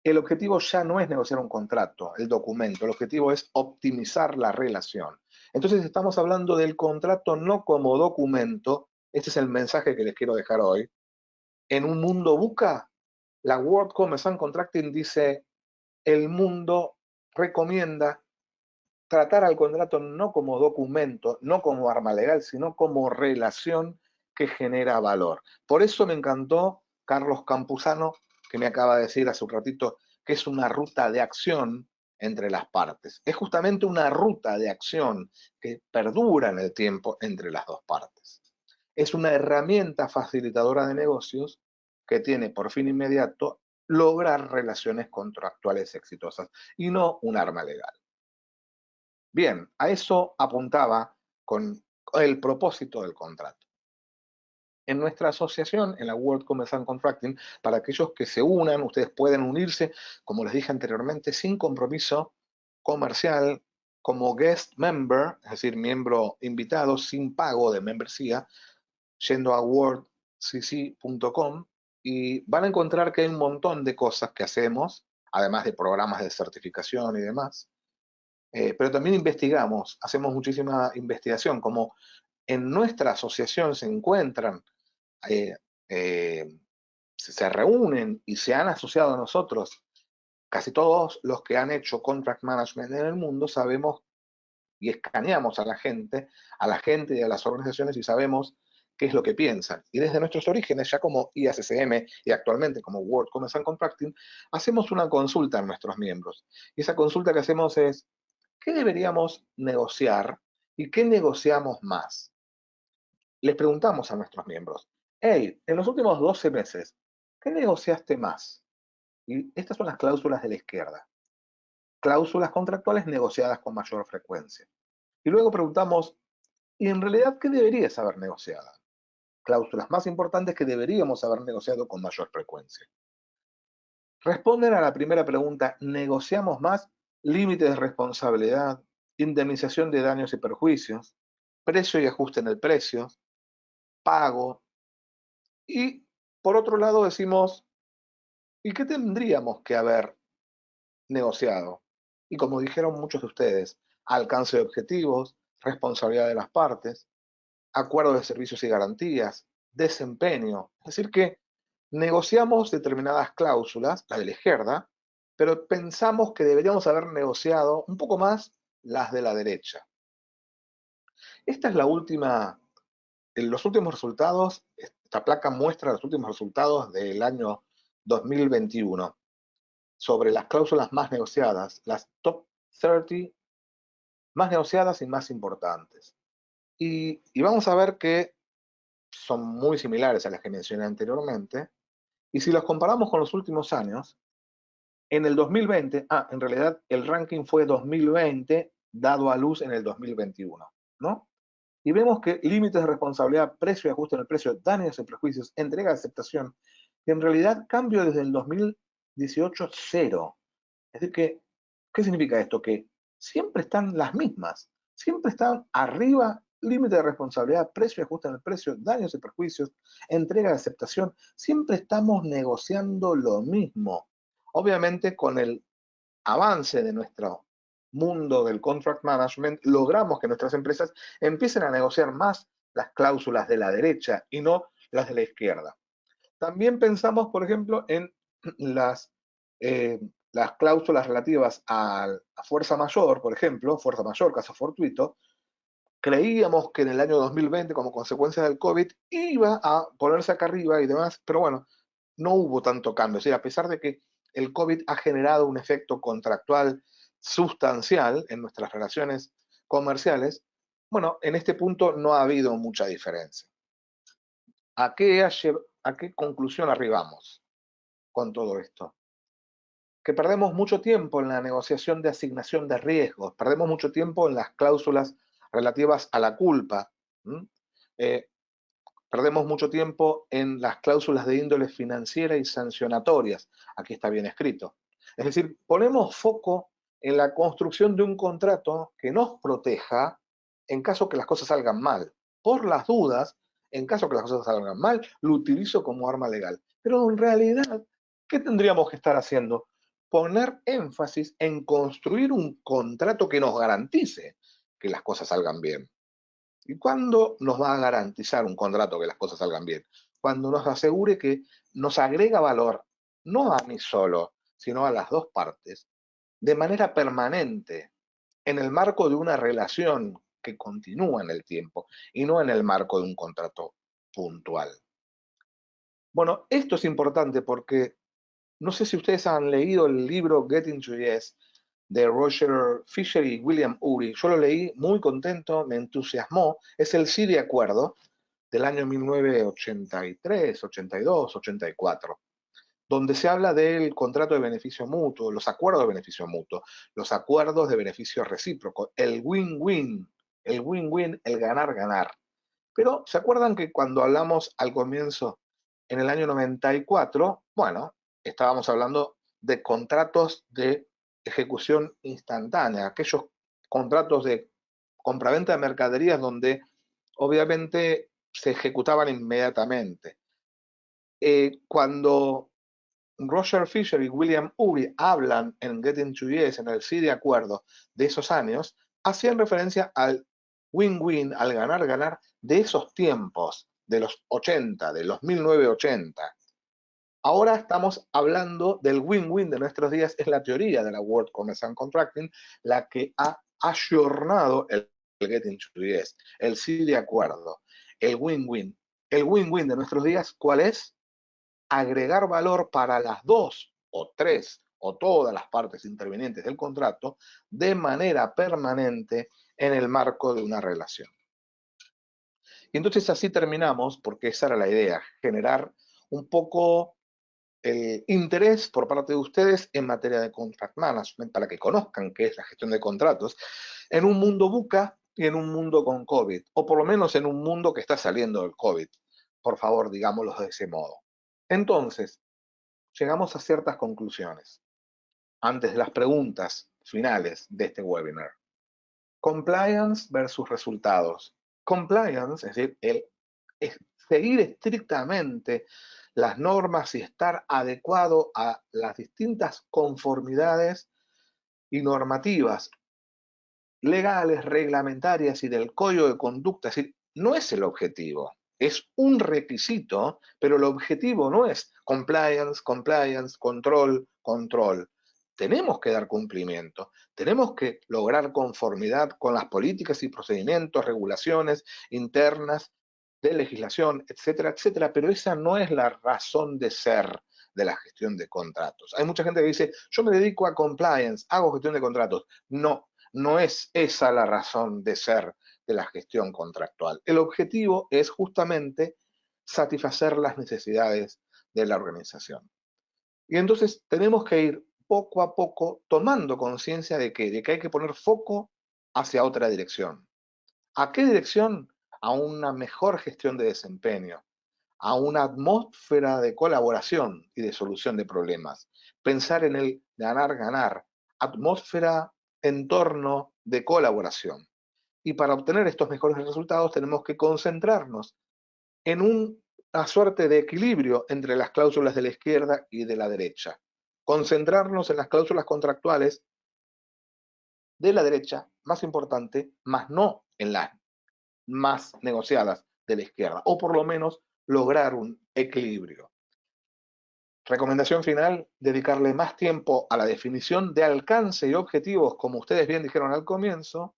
El objetivo ya no es negociar un contrato, el documento, el objetivo es optimizar la relación. Entonces estamos hablando del contrato no como documento, este es el mensaje que les quiero dejar hoy. En un mundo buca, la World Commerce and Contracting dice, el mundo recomienda tratar al contrato no como documento, no como arma legal, sino como relación que genera valor. Por eso me encantó Carlos Campuzano, que me acaba de decir hace un ratito que es una ruta de acción entre las partes. Es justamente una ruta de acción que perdura en el tiempo entre las dos partes. Es una herramienta facilitadora de negocios que tiene por fin inmediato lograr relaciones contractuales exitosas y no un arma legal. Bien, a eso apuntaba con el propósito del contrato. En nuestra asociación, en la World Commerce and Contracting, para aquellos que se unan, ustedes pueden unirse, como les dije anteriormente, sin compromiso comercial, como guest member, es decir, miembro invitado, sin pago de membresía, yendo a worldcc.com y van a encontrar que hay un montón de cosas que hacemos, además de programas de certificación y demás. Pero también investigamos, hacemos muchísima investigación, como en nuestra asociación se encuentran, eh, eh, se reúnen y se han asociado a nosotros, casi todos los que han hecho contract management en el mundo, sabemos y escaneamos a la gente y a las organizaciones y sabemos qué es lo que piensan. Y desde nuestros orígenes, ya como IACCM y actualmente como World Commerce and Contracting, hacemos una consulta a nuestros miembros. Y esa consulta que hacemos es, ¿qué deberíamos negociar y qué negociamos más? Les preguntamos a nuestros miembros, hey, en los últimos 12 meses, ¿qué negociaste más? Y estas son las cláusulas de la izquierda. Cláusulas contractuales negociadas con mayor frecuencia. Y luego preguntamos, ¿y en realidad qué deberías haber negociado? Cláusulas más importantes que deberíamos haber negociado con mayor frecuencia. Responden a la primera pregunta, ¿negociamos más? Límites de responsabilidad, indemnización de daños y perjuicios, precio y ajuste en el precio, pago. Y por otro lado decimos, ¿y qué tendríamos que haber negociado? Y como dijeron muchos de ustedes, alcance de objetivos, responsabilidad de las partes, acuerdo de servicios y garantías, desempeño. Es decir, que negociamos determinadas cláusulas, la de la izquierda, pero pensamos que deberíamos haber negociado un poco más las de la derecha. Esta es la última, los últimos resultados, esta placa muestra los últimos resultados del año 2021 sobre las cláusulas más negociadas, las top 30 más negociadas y más importantes. Y vamos a ver que son muy similares a las que mencioné anteriormente. Y si los comparamos con los últimos años, en el 2020, en realidad el ranking fue 2020 dado a luz en el 2021, ¿no? Y vemos que límites de responsabilidad, precio y ajuste en el precio, daños y prejuicios, entrega de aceptación, que en realidad cambio desde el 2018 cero. Es decir, que, ¿qué significa esto? Que siempre están las mismas, siempre están arriba, límite de responsabilidad, precio y ajuste en el precio, daños y perjuicios, entrega de aceptación, siempre estamos negociando lo mismo. Obviamente con el avance de nuestro mundo del contract management, logramos que nuestras empresas empiecen a negociar más las cláusulas de la derecha y no las de la izquierda. También pensamos, por ejemplo, en las, eh, las cláusulas relativas a fuerza mayor, por ejemplo, fuerza mayor, caso fortuito. Creíamos que en el año 2020, como consecuencia del COVID, iba a ponerse acá arriba y demás, pero bueno, no hubo tanto cambio. Es decir, a pesar de que el COVID ha generado un efecto contractual sustancial en nuestras relaciones comerciales, bueno, en este punto no ha habido mucha diferencia. ¿A qué conclusión arribamos con todo esto? Que perdemos mucho tiempo en la negociación de asignación de riesgos, perdemos mucho tiempo en las cláusulas relativas a la culpa, eh, perdemos mucho tiempo en las cláusulas de índole financiera y sancionatorias. Aquí está bien escrito. Es decir, ponemos foco en la construcción de un contrato que nos proteja en caso que las cosas salgan mal. Por las dudas, en caso que las cosas salgan mal, lo utilizo como arma legal. Pero en realidad, ¿qué tendríamos que estar haciendo? Poner énfasis en construir un contrato que nos garantice que las cosas salgan bien. ¿Y cuándo nos va a garantizar un contrato que las cosas salgan bien? Cuando nos asegure que nos agrega valor, no a mí solo, sino a las dos partes, de manera permanente, en el marco de una relación que continúa en el tiempo y no en el marco de un contrato puntual. Bueno, esto es importante porque no sé si ustedes han leído el libro Getting to Yes de Roger Fisher y William Ury. Yo lo leí muy contento, me entusiasmó. Es el sí de acuerdo del año 1983, 82, 84, donde se habla del contrato de beneficio mutuo, los acuerdos de beneficio mutuo, los acuerdos de beneficio recíproco, el win-win, el ganar-ganar. Pero ¿se acuerdan que cuando hablamos al comienzo, en el año 94, bueno, estábamos hablando de contratos de ejecución instantánea, aquellos contratos de compraventa de mercaderías donde obviamente se ejecutaban inmediatamente? Cuando Roger Fisher y William Ury hablan en Getting to Yes, en el sí de acuerdo de esos años, hacían referencia al win-win, al ganar-ganar de esos tiempos, de los 80, de los 1980. Ahora estamos hablando del win-win de nuestros días, es la teoría de la World Commerce and Contracting la que ha ayornado el Getting to Yes, el sí de acuerdo, el win-win. El win-win de nuestros días, ¿cuál es? Agregar valor para las dos o tres o todas las partes intervinientes del contrato de manera permanente en el marco de una relación. Y entonces así terminamos, porque esa era la idea, generar un poco el interés por parte de ustedes en materia de contract management, para que conozcan qué es la gestión de contratos, en un mundo buca y en un mundo con COVID, o por lo menos en un mundo que está saliendo del COVID. Por favor, digámoslo de ese modo. Entonces, llegamos a ciertas conclusiones antes de las preguntas finales de este webinar. Compliance versus resultados. Compliance, es decir, es seguir estrictamente las normas y estar adecuado a las distintas conformidades y normativas legales, reglamentarias y del código de conducta. Es decir, no es el objetivo, es un requisito, pero el objetivo no es compliance, compliance, control, control. tenemos que dar cumplimiento, tenemos que lograr conformidad con las políticas y procedimientos, regulaciones internas de legislación, etcétera, etcétera, pero esa no es la razón de ser de la gestión de contratos. Hay mucha gente que dice, yo me dedico a compliance, hago gestión de contratos. No, no es esa la razón de ser de la gestión contractual. El objetivo es justamente satisfacer las necesidades de la organización. Y entonces tenemos que ir poco a poco tomando conciencia de que hay que poner foco hacia otra dirección. ¿A qué dirección? A una mejor gestión de desempeño, a una atmósfera de colaboración y de solución de problemas. Pensar en el ganar-ganar, atmósfera, entorno de colaboración. Y para obtener estos mejores resultados tenemos que concentrarnos en una suerte de equilibrio entre las cláusulas de la izquierda y de la derecha. Concentrarnos en las cláusulas contractuales de la derecha, más importante, más no en las más negociadas de la izquierda, o por lo menos lograr un equilibrio. Recomendación final, dedicarle más tiempo a la definición de alcance y objetivos, como ustedes bien dijeron al comienzo,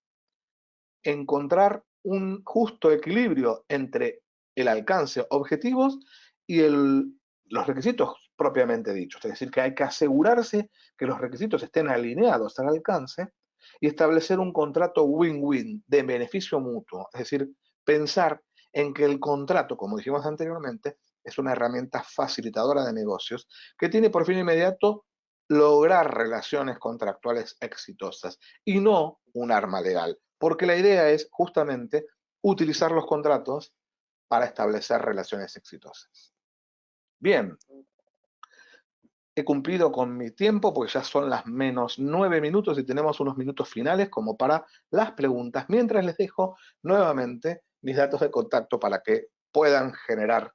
encontrar un justo equilibrio entre el alcance, objetivos y los requisitos propiamente dichos. Es decir, que hay que asegurarse que los requisitos estén alineados al alcance y establecer un contrato win-win de beneficio mutuo. Es decir, pensar en que el contrato, como dijimos anteriormente, es una herramienta facilitadora de negocios que tiene por fin inmediato lograr relaciones contractuales exitosas y no un arma legal, porque la idea es justamente utilizar los contratos para establecer relaciones exitosas. Bien, he cumplido con mi tiempo porque ya son las menos 9 minutos y tenemos unos minutos finales como para las preguntas, mientras les dejo nuevamente mis datos de contacto para que puedan generar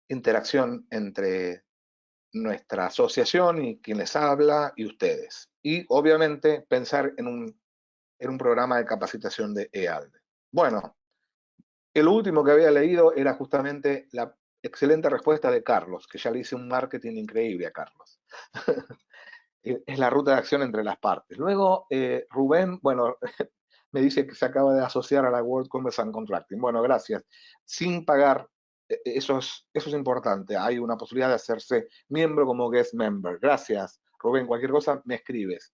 interacción entre nuestra asociación y quien les habla y ustedes. Y obviamente pensar en un programa de capacitación de EALDE. Bueno, el último que había leído era justamente la excelente respuesta de Carlos, que ya le hice un marketing increíble a Carlos. Es la ruta de acción entre las partes. Luego, Rubén, bueno, me dice que se acaba de asociar a la World Commerce and Contracting. Bueno, gracias. Sin pagar, eso es importante. Hay una posibilidad de hacerse miembro como guest member. Gracias, Rubén. Cualquier cosa me escribes.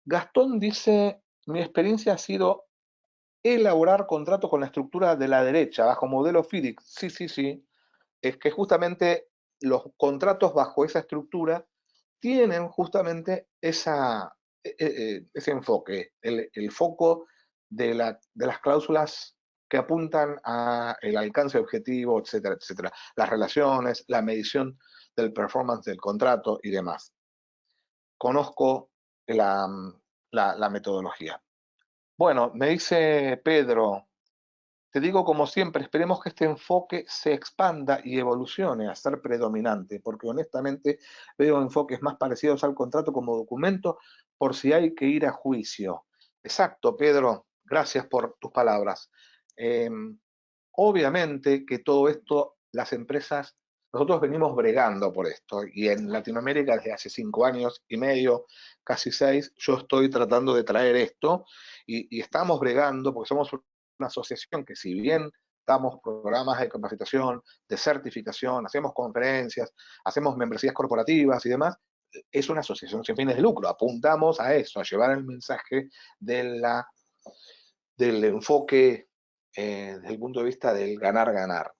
Gastón dice, mi experiencia ha sido elaborar contratos con la estructura de la derecha, bajo modelo FIDIC. Sí, sí, sí. Es que justamente los contratos bajo esa estructura tienen justamente ese enfoque, el foco de las cláusulas que apuntan al alcance objetivo, etcétera, etcétera. Las relaciones, la medición del performance del contrato y demás. Conozco la, la metodología. Bueno, me dice Pedro, te digo como siempre, esperemos que este enfoque se expanda y evolucione a ser predominante, porque honestamente veo enfoques más parecidos al contrato como documento por si hay que ir a juicio. Exacto, Pedro, gracias por tus palabras. Eh, Obviamente que todo esto, las empresas, nosotros venimos bregando por esto y en Latinoamérica desde hace 5 años y medio, casi 6, yo estoy tratando de traer esto y estamos bregando porque somos una asociación que si bien damos programas de capacitación, de certificación, hacemos conferencias, hacemos membresías corporativas y demás, es una asociación sin fines de lucro. Apuntamos a eso, a llevar el mensaje de del enfoque desde el punto de vista del ganar-ganar.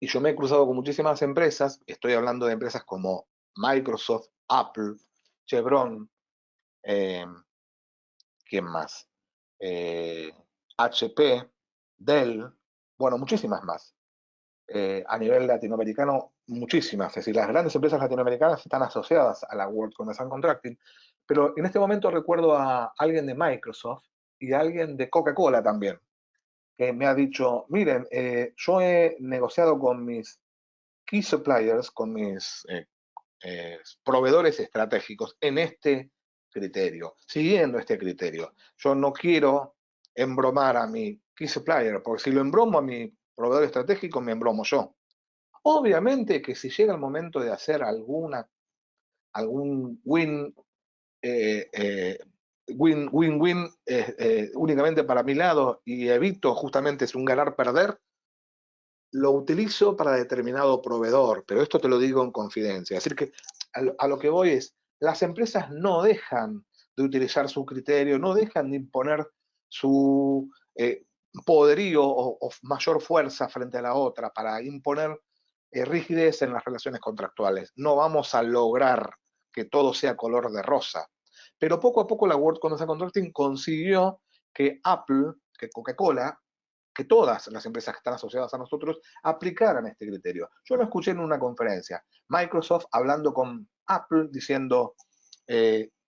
Y yo me he cruzado con muchísimas empresas, estoy hablando de empresas como Microsoft, Apple, Chevron, eh, ¿quién más? Eh, HP, Dell, bueno, muchísimas más. A nivel latinoamericano, muchísimas. Es decir, las grandes empresas latinoamericanas están asociadas a la World Commerce and Contracting, pero en este momento recuerdo a alguien de Microsoft y a alguien de Coca-Cola también, que me ha dicho, miren, yo he negociado con mis key suppliers, con mis proveedores estratégicos en este criterio, siguiendo este criterio. Yo no quiero embromar a mi key supplier, porque si lo embromo a mi proveedor estratégico, me embromo yo. Obviamente que si llega el momento de hacer alguna algún win-win únicamente para mi lado y evito justamente es un ganar-perder, lo utilizo para determinado proveedor, pero esto te lo digo en confidencia. Es decir, que a lo que voy es, las empresas no dejan de utilizar su criterio, no dejan de imponer su poderío o mayor fuerza frente a la otra para imponer rigidez en las relaciones contractuales. No vamos a lograr que todo sea color de rosa. Pero poco a poco la World Contract Contracting consiguió que Apple, que Coca-Cola, que todas las empresas que están asociadas a nosotros aplicaran este criterio. Yo lo escuché en una conferencia, Microsoft hablando con Apple diciendo,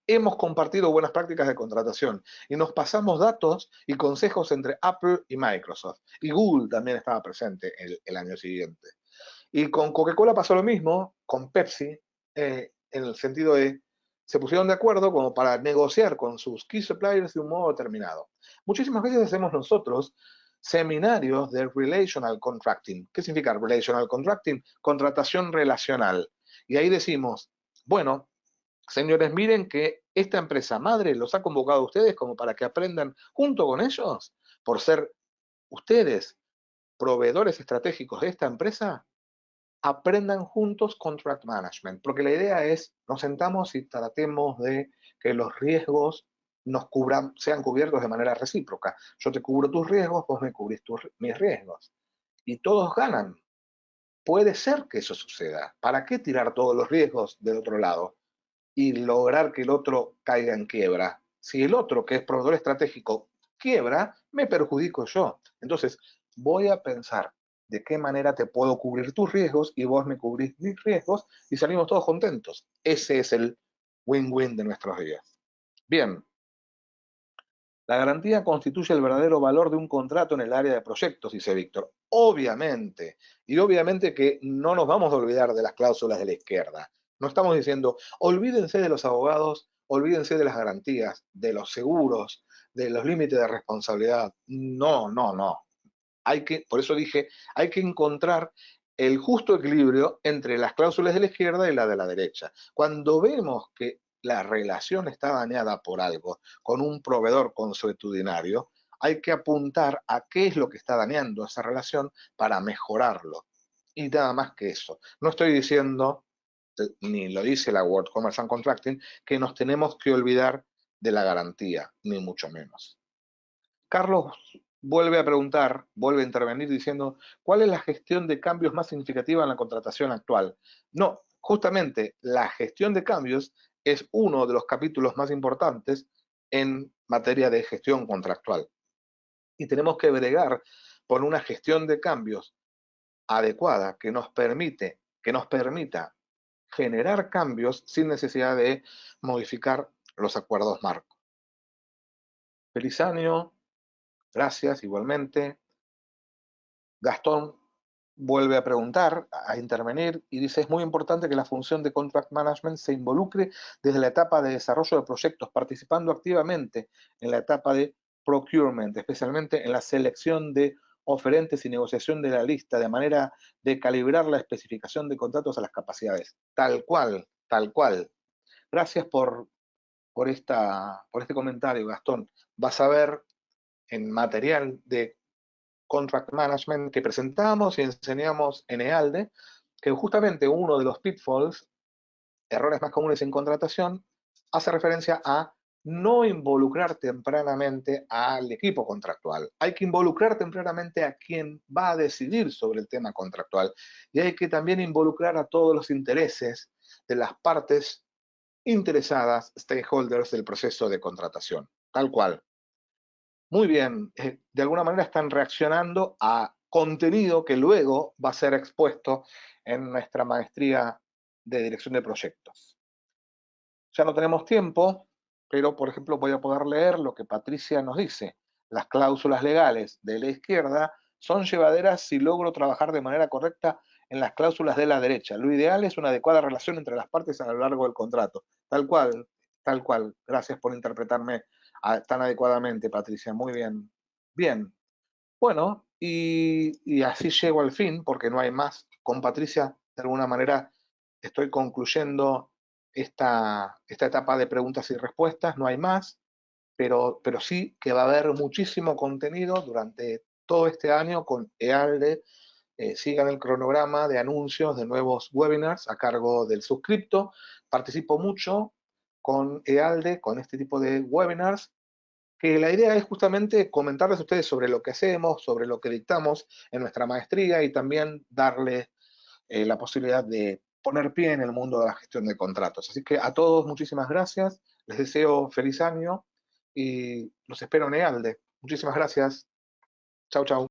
hemos compartido buenas prácticas de contratación y nos pasamos datos y consejos entre Apple y Microsoft. Y Google también estaba presente el año siguiente. Y con Coca-Cola pasó lo mismo, con Pepsi, en el sentido de se pusieron de acuerdo como para negociar con sus key suppliers de un modo determinado. Muchísimas veces hacemos nosotros seminarios de relational contracting. ¿Qué significa relational contracting? Contratación relacional. Y ahí decimos, bueno, señores, miren que esta empresa madre los ha convocado a ustedes como para que aprendan junto con ellos, por ser ustedes proveedores estratégicos de esta empresa, aprendan juntos contract management, porque la idea es, nos sentamos y tratemos de que los riesgos nos cubran, sean cubiertos de manera recíproca. Yo te cubro tus riesgos, vos me cubrís mis riesgos. Y todos ganan. Puede ser que eso suceda. ¿Para qué tirar todos los riesgos del otro lado y lograr que el otro caiga en quiebra? Si el otro, que es proveedor estratégico, quiebra, me perjudico yo. Entonces, voy a pensar de qué manera te puedo cubrir tus riesgos y vos me cubrís mis riesgos y salimos todos contentos. Ese es el win-win de nuestros días. Bien, la garantía constituye el verdadero valor de un contrato en el área de proyectos, dice Víctor. Obviamente, y obviamente que no nos vamos a olvidar de las cláusulas de la izquierda. No estamos diciendo, olvídense de los abogados, olvídense de las garantías, de los seguros, de los límites de responsabilidad. No, no, no. Por eso dije, hay que encontrar el justo equilibrio entre las cláusulas de la izquierda y la de la derecha. Cuando vemos que la relación está dañada por algo con un proveedor consuetudinario, hay que apuntar a qué es lo que está dañando esa relación para mejorarlo. Y nada más que eso. No estoy diciendo, ni lo dice la World Commerce and Contracting, que nos tenemos que olvidar de la garantía, ni mucho menos. Carlos vuelve a preguntar, vuelve a intervenir diciendo, ¿cuál es la gestión de cambios más significativa en la contratación actual? No, justamente la gestión de cambios es uno de los capítulos más importantes en materia de gestión contractual. Y tenemos que bregar por una gestión de cambios adecuada que nos permita generar cambios sin necesidad de modificar los acuerdos marco. Feliz año, gracias igualmente. Gastón vuelve a preguntar, a intervenir, y dice, es muy importante que la función de contract management se involucre desde la etapa de desarrollo de proyectos, participando activamente en la etapa de procurement, especialmente en la selección de oferentes y negociación de la lista, de manera de calibrar la especificación de contratos a las capacidades. Tal cual, tal cual. Gracias por este comentario, Gastón. Vas a ver en material de contract management que presentamos y enseñamos en EALDE, que justamente uno de los pitfalls, errores más comunes en contratación, hace referencia a no involucrar tempranamente al equipo contractual. Hay que involucrar tempranamente a quien va a decidir sobre el tema contractual y hay que también involucrar a todos los intereses de las partes interesadas, stakeholders del proceso de contratación, tal cual. Muy bien, de alguna manera están reaccionando a contenido que luego va a ser expuesto en nuestra maestría de dirección de proyectos. Ya no tenemos tiempo, pero por ejemplo voy a poder leer lo que Patricia nos dice. Las cláusulas legales de la izquierda son llevaderas si logro trabajar de manera correcta en las cláusulas de la derecha. Lo ideal es una adecuada relación entre las partes a lo largo del contrato. Tal cual, tal cual. Gracias por interpretarme tan adecuadamente, Patricia. Muy bien. Bien. Bueno, y así llego al fin, porque no hay más. Con Patricia, de alguna manera, estoy concluyendo esta etapa de preguntas y respuestas, no hay más, pero sí que va a haber muchísimo contenido durante todo este año con EALDE. Sigan el cronograma de anuncios de nuevos webinars a cargo del suscripto. Participo mucho con EALDE, con este tipo de webinars, que la idea es justamente comentarles a ustedes sobre lo que hacemos, sobre lo que dictamos en nuestra maestría y también darles la posibilidad de poner pie en el mundo de la gestión de contratos. Así que a todos muchísimas gracias, les deseo feliz año y los espero en EALDE. Muchísimas gracias. Chau, chau.